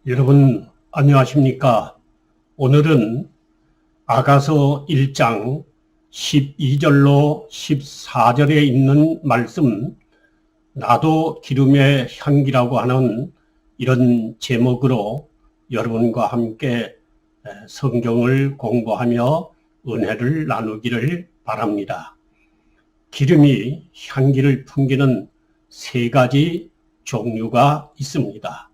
여러분 안녕하십니까? 오늘은 아가서 1장 12절로 14절에 있는 말씀, 나도 기름의 향기라고 하는 이런 제목으로 여러분과 함께 성경을 공부하며 은혜를 나누기를 바랍니다. 기름이 향기를 풍기는 세 가지 종류가 있습니다.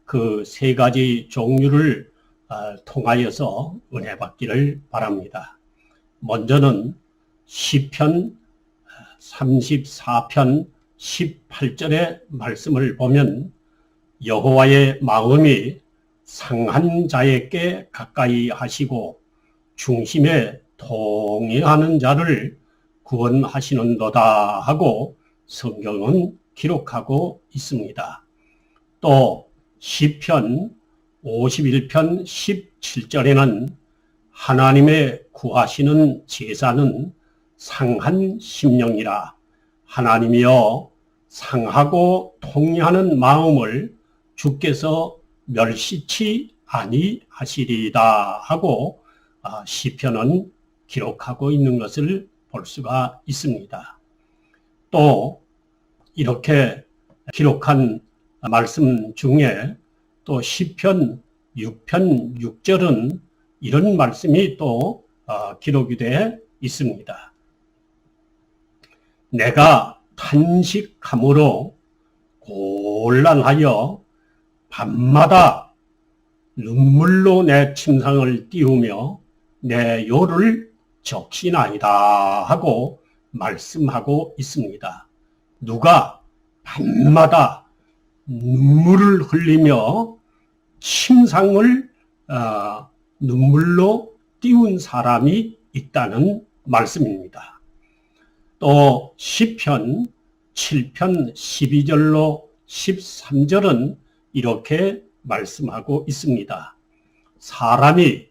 그 세 가지 종류를 통하여서 은혜 받기를 바랍니다. 먼저는 시편 34편 18절의 말씀을 보면 여호와의 마음이 상한 자에게 가까이 하시고 중심에 통행하는 자를 구원하시는도다 하고 성경은 기록하고 있습니다. 또 시편 51편 17절에는 하나님의 구하시는 제사는 상한 심령이라 하나님이여 상하고 통회하는 마음을 주께서 멸시치 아니하시리이다 하고 시편은 기록하고 있는 것을 볼 수가 있습니다. 또 이렇게 기록한 말씀 중에 또 시편 6편 6절은 이런 말씀이 또 기록이 되어 있습니다. 내가 탄식함으로 곤란하여 밤마다 눈물로 내 침상을 띄우며 내 요를 적시나이다 하고 말씀하고 있습니다. 누가 밤마다 눈물을 흘리며 침상을 눈물로 띄운 사람이 있다는 말씀입니다. 또 시편 7편 12절로 13절은 이렇게 말씀하고 있습니다. 사람이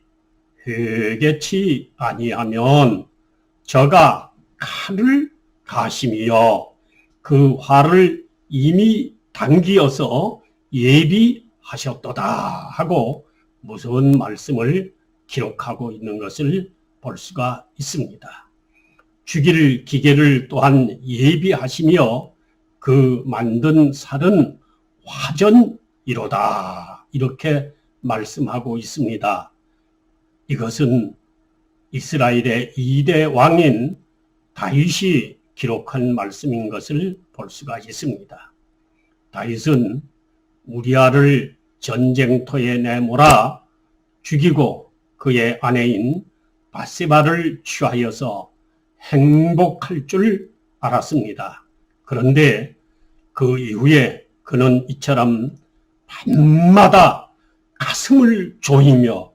회개치 아니하면 저가 칼을 가심이여 그 화를 이미 당기어서 예비하셨도다 하고 무서운 말씀을 기록하고 있는 것을 볼 수가 있습니다. 죽일 기계를 또한 예비하시며 그 만든 살은 화전이로다 이렇게 말씀하고 있습니다. 이것은 이스라엘의 2대 왕인 다윗이 기록한 말씀인 것을 볼 수가 있습니다. 다윗은 우리아를 전쟁터에 내몰아 죽이고 그의 아내인 밧세바를 취하여서 행복할 줄 알았습니다. 그런데 그 이후에 그는 이처럼 밤마다 가슴을 조이며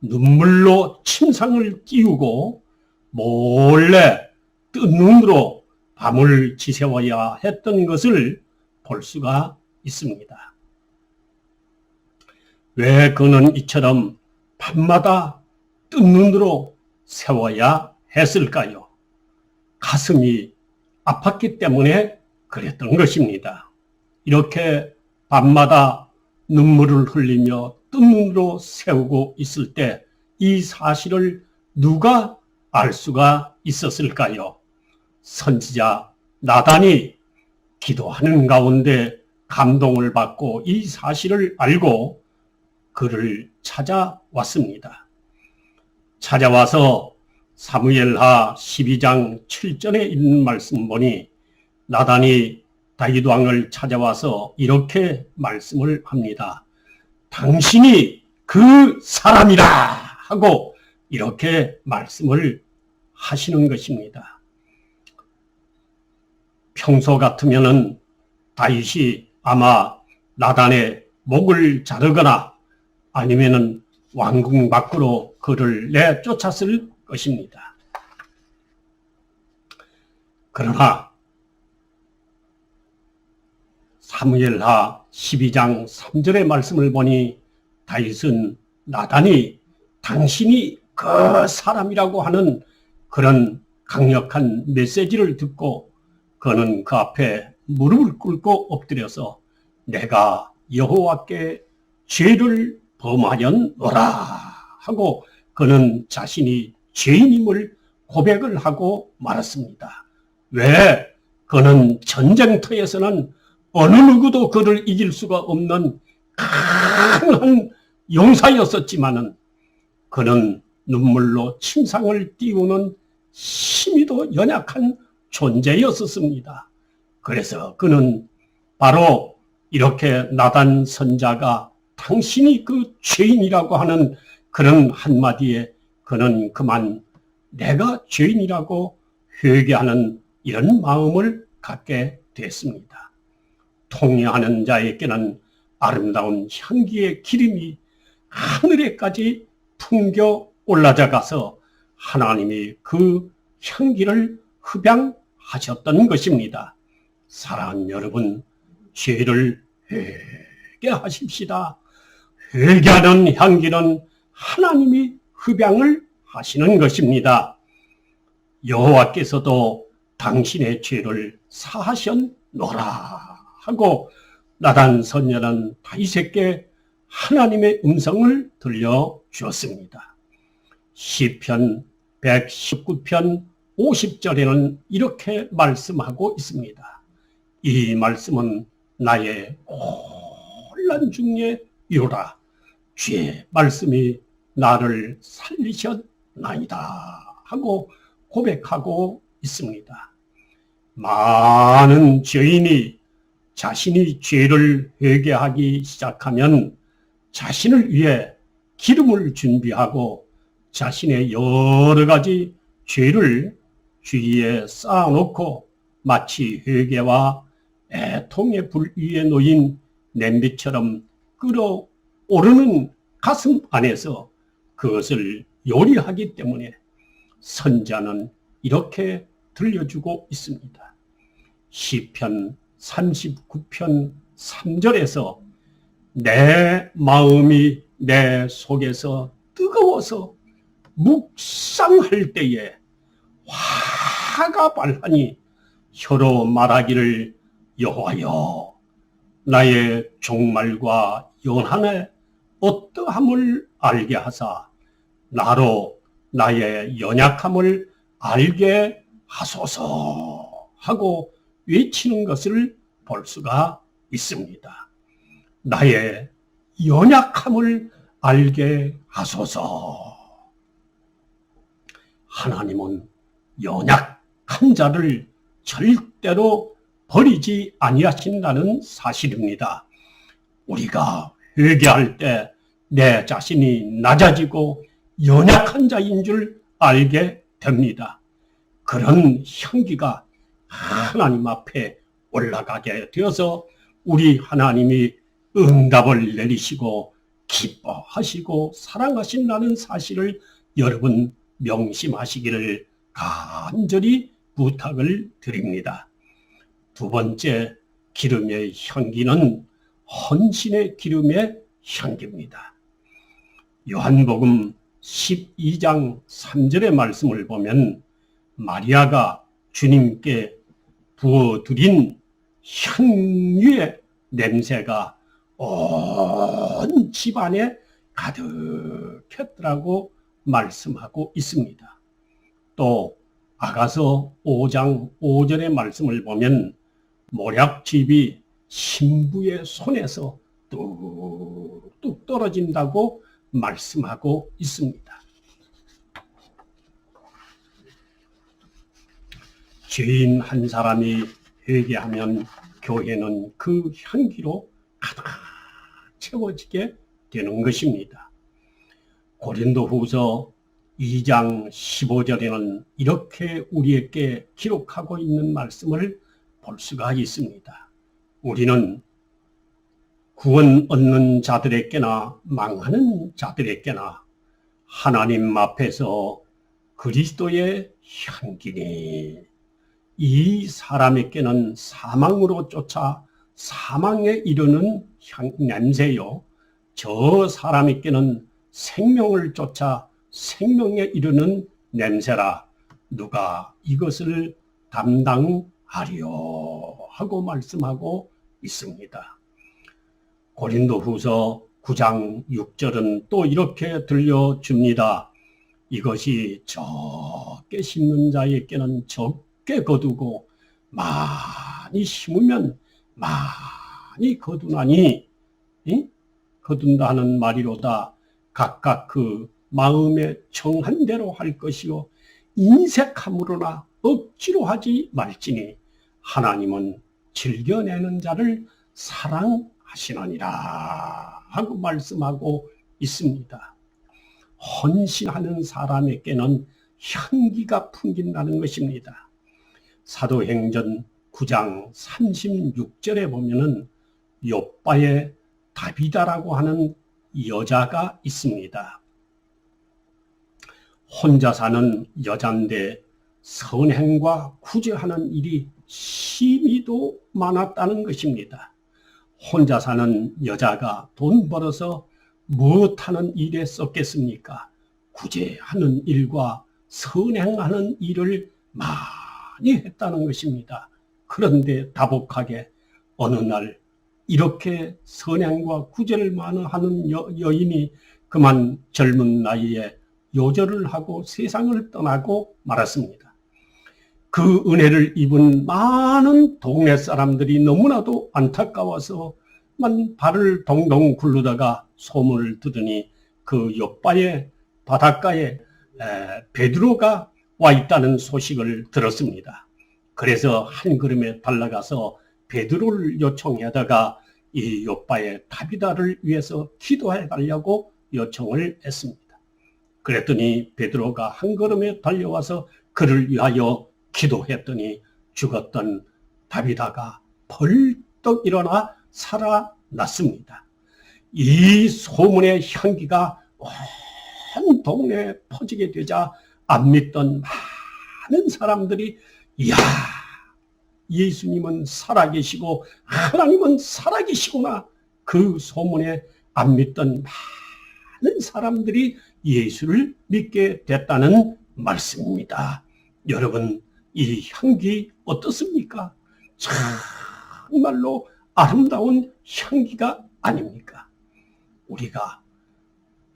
눈물로 침상을 띄우고 몰래 뜬 눈으로 밤을 지새워야 했던 것을 볼 수가 있습니다. 왜 그는 이처럼 밤마다 뜬 눈으로 세워야 했을까요? 가슴이 아팠기 때문에 그랬던 것입니다. 이렇게 밤마다 눈물을 흘리며 뜬 눈으로 세우고 있을 때 이 사실을 누가 알 수가 있었을까요? 선지자 나단이 기도하는 가운데 감동을 받고 이 사실을 알고 그를 찾아왔습니다. 찾아와서 사무엘하 12장 7절에 있는 말씀 보니 나단이 다윗 왕을 찾아와서 이렇게 말씀을 합니다. 당신이 그 사람이라 하고 이렇게 말씀을 하시는 것입니다. 평소 같으면은 다윗이 아마 나단의 목을 자르거나 아니면은 왕궁 밖으로 그를 내쫓았을 것입니다. 그러나 사무엘하 12장 3절의 말씀을 보니 다윗은 나단이 당신이 그 사람이라고 하는 그런 강력한 메시지를 듣고 그는 그 앞에 무릎을 꿇고 엎드려서 내가 여호와께 죄를 범하였노라 하고 그는 자신이 죄인임을 고백을 하고 말았습니다. 왜? 그는 전쟁터에서는 어느 누구도 그를 이길 수가 없는 강한 용사였었지만은 그는 눈물로 침상을 띄우는 힘이도 연약한 존재였었습니다. 그래서 그는 바로 이렇게 나단 선자가 당신이 그 죄인이라고 하는 그런 한마디에 그는 그만 내가 죄인이라고 회개하는 이런 마음을 갖게 됐습니다. 통회하는 자에게는 아름다운 향기의 기름이 하늘에까지 풍겨 올라가서 하나님이 그 향기를 흡양하셨던 것입니다. 사랑하는 여러분, 죄를 회개하십시다. 회개하는 향기는 하나님이 흡양을 하시는 것입니다. 여호와께서도 당신의 죄를 사하셨노라 하고 나단 선녀는 다윗에게 하나님의 음성을 들려주었습니다. 시편 119편 50절에는 이렇게 말씀하고 있습니다. 이 말씀은 나의 혼란 중에 이루라. 주의 말씀이 나를 살리셨나이다 하고 고백하고 있습니다. 많은 죄인이 자신이 죄를 회개하기 시작하면 자신을 위해 기름을 준비하고 자신의 여러 가지 죄를 주위에 쌓아놓고 마치 회개와 애통의 불 위에 놓인 냄비처럼 끓어오르는 가슴 안에서 그것을 요리하기 때문에 선자는 이렇게 들려주고 있습니다. 시편 39편 3절에서 내 마음이 내 속에서 뜨거워서 묵상할 때에 화가 발하니 혀로 말하기를 여호와여 나의 종말과 연한의 어떠함을 알게 하사 나로 나의 연약함을 알게 하소서 하고 외치는 것을 볼 수가 있습니다. 나의 연약함을 알게 하소서. 하나님은 연약한 자를 절대로 버리지 아니하신다는 사실입니다. 우리가 회개할 때 내 자신이 낮아지고 연약한 자인 줄 알게 됩니다. 그런 향기가 하나님 앞에 올라가게 되어서 우리 하나님이 응답을 내리시고 기뻐하시고 사랑하신다는 사실을 여러분 명심하시기를 간절히 부탁을 드립니다. 두 번째 기름의 향기는 헌신의 기름의 향기입니다. 요한복음 12장 3절의 말씀을 보면 마리아가 주님께 부어드린 향유의 냄새가 온 집안에 가득했더라고 말씀하고 있습니다. 또 아가서 5장 5절의 말씀을 보면 모략즙이 신부의 손에서 뚝뚝 떨어진다고 말씀하고 있습니다. 죄인 한 사람이 회개하면 교회는 그 향기로 가득 채워지게 되는 것입니다. 고린도후서 2장 15절에는 이렇게 우리에게 기록하고 있는 말씀을 볼 수가 있습니다. 우리는 구원 얻는 자들에게나 망하는 자들에게나 하나님 앞에서 그리스도의 향기니 이 사람에게는 사망으로 쫓아 사망에 이르는 냄새요 저 사람에게는 생명을 쫓아 생명에 이르는 냄새라 누가 이것을 담당하리요 하고 말씀하고 있습니다. 고린도후서 9장 6절은 또 이렇게 들려줍니다. 이것이 적게 심는 자에게는 적게 거두고 많이 심으면 많이 거두나니, 거둔다는 말이로다. 각각 그 마음에 정한 대로 할 것이요 인색함으로나 억지로 하지 말지니 하나님은 즐겨내는 자를 사랑하시느니라 하고 말씀하고 있습니다. 헌신하는 사람에게는 향기가 풍긴다는 것입니다. 사도행전 9장 36절에 보면은 욥바의 다비다라고 하는 여자가 있습니다. 혼자 사는 여잔데 선행과 구제하는 일이 심히도 많았다는 것입니다. 혼자 사는 여자가 돈 벌어서 무엇하는 일에 썼겠습니까? 구제하는 일과 선행하는 일을 많이 했다는 것입니다. 그런데 다복하게 어느 날 이렇게 선행과 구제를 많이 하는 여인이 그만 젊은 나이에 요절을 하고 세상을 떠나고 말았습니다. 그 은혜를 입은 많은 동네 사람들이 너무나도 안타까워서 발을 동동 굴르다가 소문을 듣더니 그 욥바의 바닷가에 베드로가 와 있다는 소식을 들었습니다. 그래서 한 걸음에 달려가서 베드로를 요청하다가 이 욥바의 다비다를 위해서 기도해 달라고 요청을 했습니다. 그랬더니 베드로가 한 걸음에 달려와서 그를 위하여 기도했더니 죽었던 다비다가 벌떡 일어나 살아났습니다. 이 소문의 향기가 온 동네에 퍼지게 되자 안 믿던 많은 사람들이 이야, 예수님은 살아계시고 하나님은 살아계시구나. 그 소문에 안 믿던 많은 사람들이 예수를 믿게 됐다는 말씀입니다. 여러분, 이 향기 어떻습니까? 정말로 아름다운 향기가 아닙니까? 우리가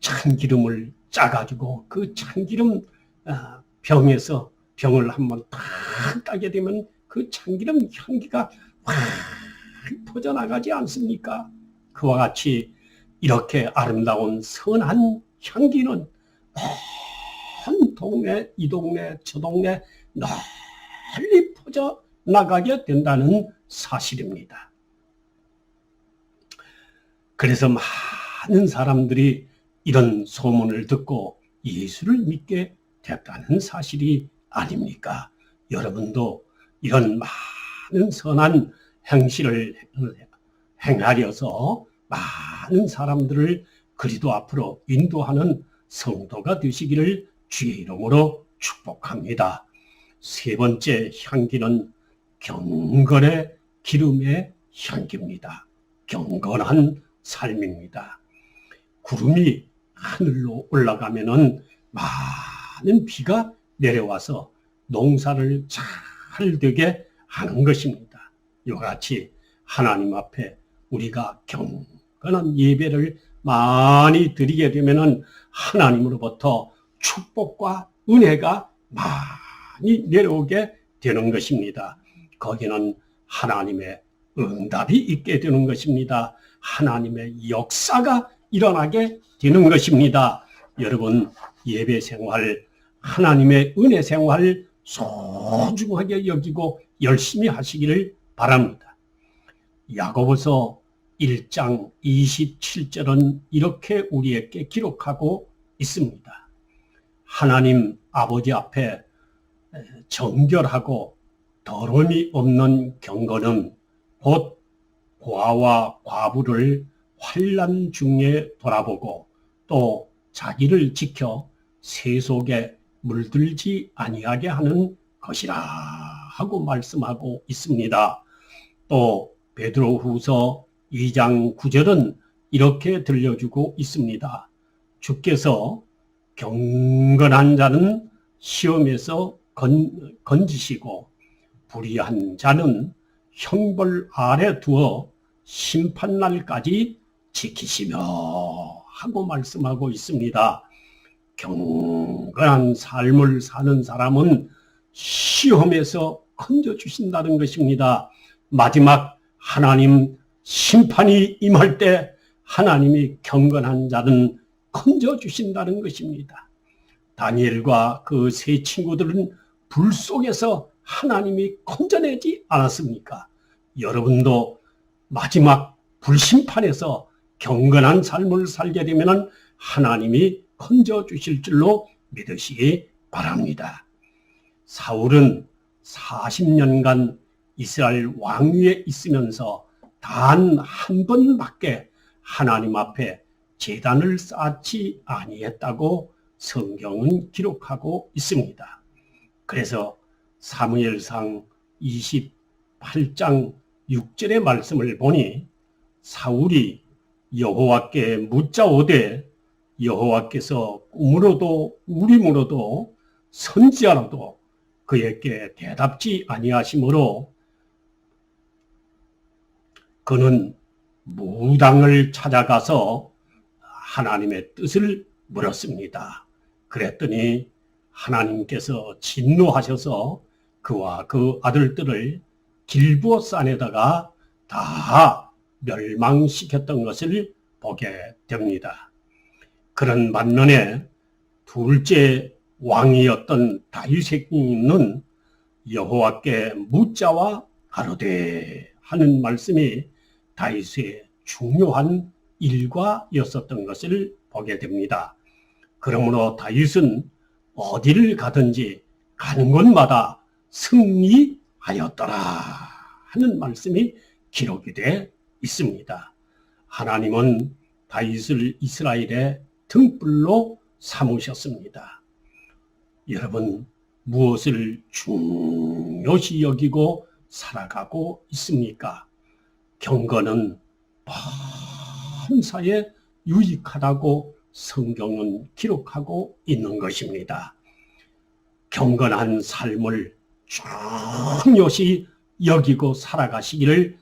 참기름을 짜가지고 그 참기름 병에서 병을 한번 딱 따게 되면 그 참기름 향기가 확 퍼져나가지 않습니까? 그와 같이 이렇게 아름다운 선한 향기는 온 동네, 이 동네, 저 동네 널리 퍼져나가게 된다는 사실입니다. 그래서 많은 사람들이 이런 소문을 듣고 예수를 믿게 됐다는 사실이 아닙니까? 여러분도 이런 많은 선한 행실을 행하려서 많은 사람들을 그리스도 앞으로 인도하는 성도가 되시기를 주의 이름으로 축복합니다. 세 번째 향기는 경건의 기름의 향기입니다. 경건한 삶입니다. 구름이 하늘로 올라가면은 많은 비가 내려와서 농사를 잘 되게 하는 것입니다. 이와 같이 하나님 앞에 우리가 경건한 예배를 많이 드리게 되면은 하나님으로부터 축복과 은혜가 많이 내려오게 되는 것입니다. 거기는 하나님의 응답이 있게 되는 것입니다. 하나님의 역사가 일어나게 되는 것입니다. 여러분, 예배 생활, 하나님의 은혜 생활 소중하게 여기고 열심히 하시기를 바랍니다. 야고보서 1장 27절은 이렇게 우리에게 기록하고 있습니다. 하나님 아버지 앞에 정결하고 더러움이 없는 경건은 곧 고아와 과부를 환난 중에 돌아보고 또 자기를 지켜 새 속에 물들지 아니하게 하는 것이라 하고 말씀하고 있습니다. 또 베드로후서 2장 9절은 이렇게 들려주고 있습니다. 주께서 경건한 자는 시험에서 건지시고 불의한 자는 형벌 아래 두어 심판날까지 지키시며 하고 말씀하고 있습니다. 경건한 삶을 사는 사람은 시험에서 건져주신다는 것입니다. 마지막 하나님 심판이 임할 때 하나님이 경건한 자는 건져주신다는 것입니다. 다니엘과 그 세 친구들은 불 속에서 하나님이 건져내지 않았습니까? 여러분도 마지막 불심판에서 경건한 삶을 살게 되면 하나님이 건져주실 줄로 믿으시기 바랍니다. 사울은 40년간 이스라엘 왕위에 있으면서 단 한 번밖에 하나님 앞에 제단을 쌓지 아니했다고 성경은 기록하고 있습니다. 그래서 사무엘상 28장 6절의 말씀을 보니 사울이 여호와께 묻자오되 여호와께서 꿈으로도 우림으로도 선지자로도 그에게 대답지 아니하시므로 그는 무당을 찾아가서 하나님의 뜻을 물었습니다. 그랬더니 하나님께서 진노하셔서 그와 그 아들들을 길보산에다가 다 멸망시켰던 것을 보게 됩니다. 그런 반면에 둘째 왕이었던 다윗는 여호와께 묻자와 가로되 하는 말씀이 다윗의 중요한 일과였었던 것을 보게 됩니다. 그러므로 다윗은 어디를 가든지 가는 곳마다 승리하였더라 하는 말씀이 기록이 되어 있습니다. 하나님은 다윗을 이스라엘의 등불로 삼으셨습니다. 여러분, 무엇을 중요시 여기고 살아가고 있습니까? 경건은 범사에 유익하다고 성경은 기록하고 있는 것입니다. 경건한 삶을 중요시 여기고 살아가시기를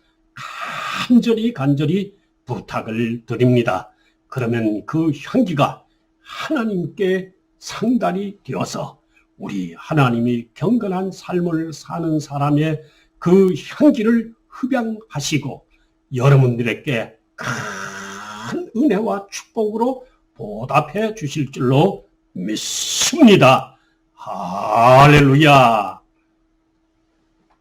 간절히 부탁을 드립니다. 그러면 그 향기가 하나님께 상달이 되어서 우리 하나님이 경건한 삶을 사는 사람의 그 향기를 흡양하시고 여러분들에게 큰 은혜와 축복으로 보답해 주실 줄로 믿습니다. 할렐루야.